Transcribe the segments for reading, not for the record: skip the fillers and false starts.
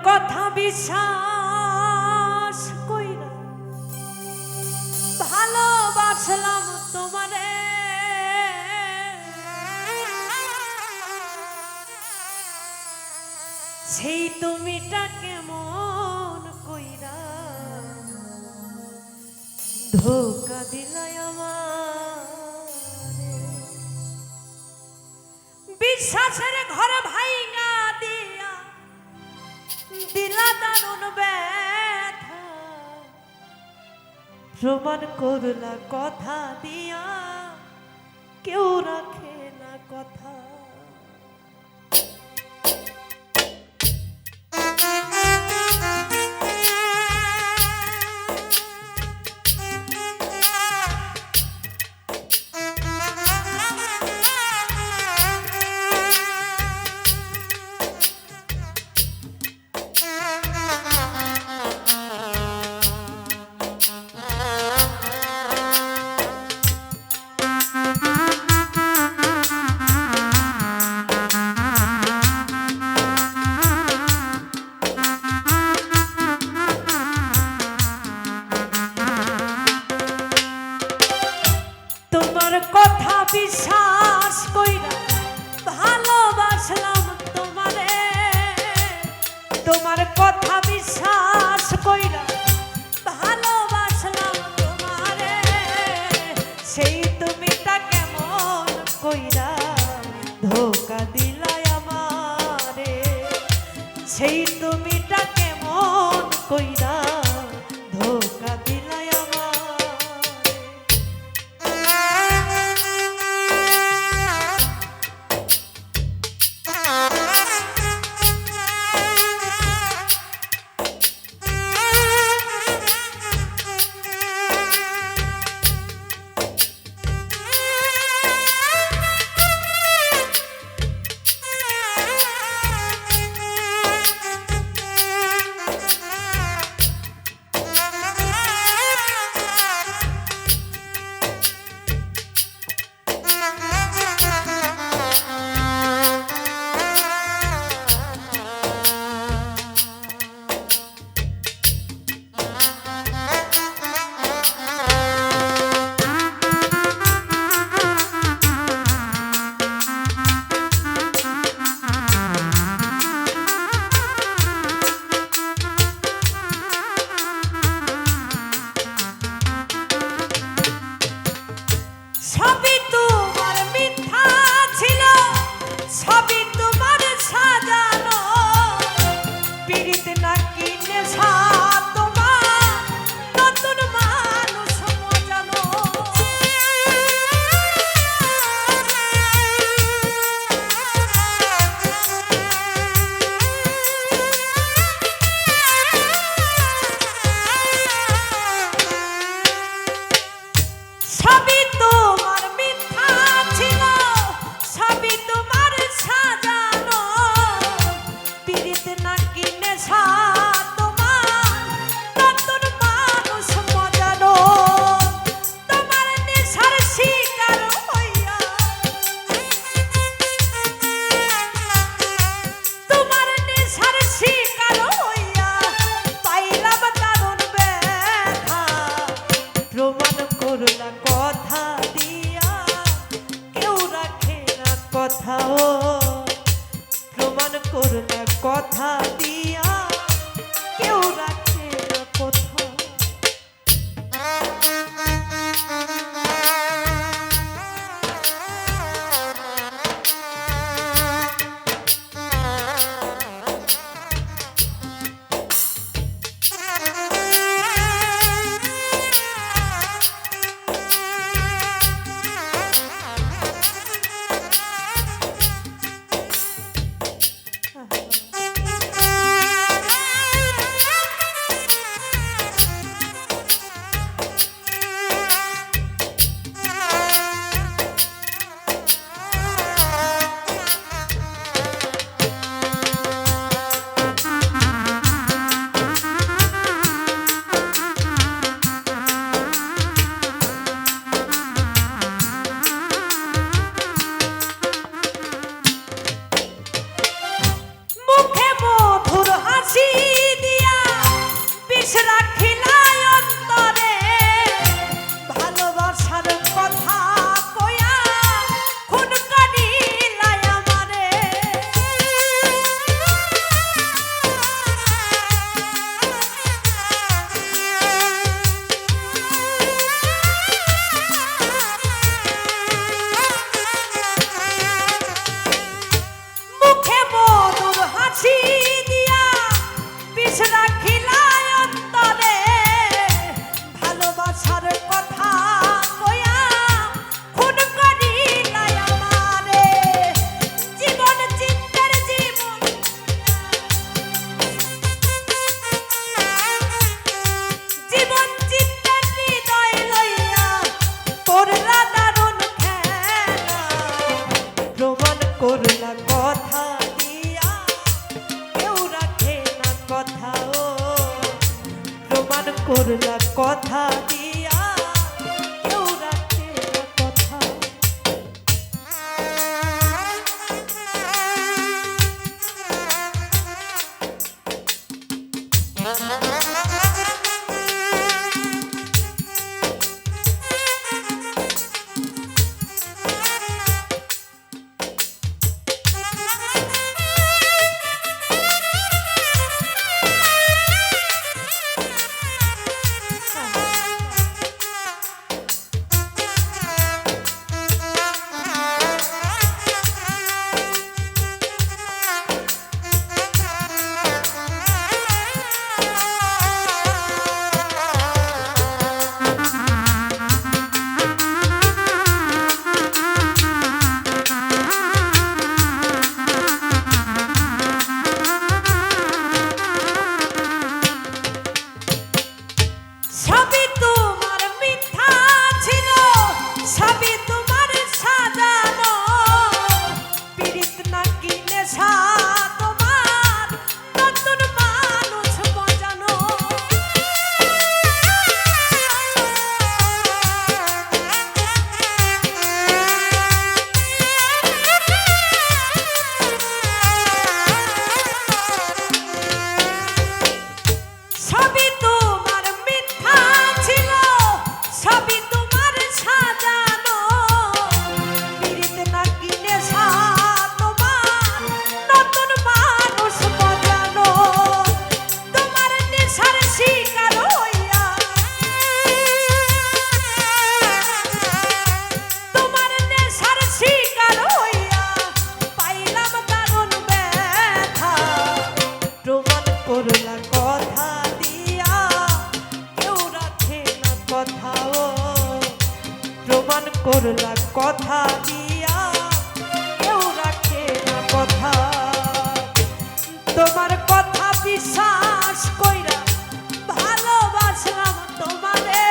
কথা বিশ্বাস কইরা ভালোবাসলাম তোমারে, সেই তুমিটা কেমন কইরা ধোকা দিলাই আমারে। বিশ্বাসের ঘরে ভাইঙা দিয়া দিলা দারুণ ব্যথা, প্রমাণ করলা কথা দিয়া কেউ রাখে না কথা। কথা বিশ্বাস কইরা ভালোবাসলাম তোমারে, তোমার কথা বিশ্বাস কইরা ভালোবাসলাম তোমারে, সেই তুমিটা কেমন কইরা ধোকা দিলাই আমারে, সেই তুমিটা কেমন কইরা ধোকা দিলাই আমারে। কথা দিয়া কেউ রাখে না কথা, প্রমাণ করলা কথা দিয়া কেউ রাখে না কথা। করলা কথা দিয়া কেউ রাখে না কথা। সবই তোমার মিথ্যা ছিল, সবই তোমার সাজানো, পীড়িত নাকি নেশা তোমার, নতুন মানুষ মজানো। সবই তোমার মিথ্যা ছিল, সবই তোমার সাজানো, পীড়িত নাকি নেশা তোমার, নতুন মানুষ মজানো। তোমার নেশার শিকার হইয়া, তোমার নেশার শিকার হইয়া পাইলাম দারুণ ব্যথা। প্রমাণ করলা কথা দিয়া কেউ রাখে না কথা, ও প্রমাণ করলা কথা দিয়া কেউ রাখে না কথা। তোমার কথা বিশ্বাস কইরা ভালোবাসলাম তোমারে,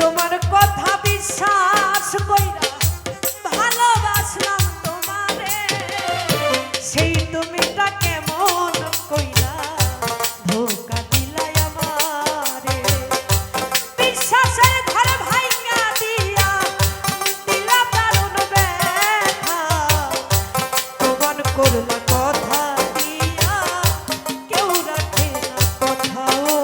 তোমার কথা বিশ্বাস কইরা ভালোবাসলাম তোমারে। সেই তুমিটা কেমন কইরা ধোকা দিলাই আমারে, বিশ্বাসের ঘর ভাইঙা দিয়া দিলা দারুণ ব্যথা। প্রমাণ করলা কথা দিয়া কেউ রাখে না কথা, ও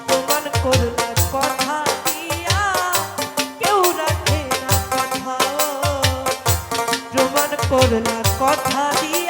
প্রমাণ করলা কথা দিয়া কেউ রাখে না কথা, ও প্রমাণ করলা কথা দিয়া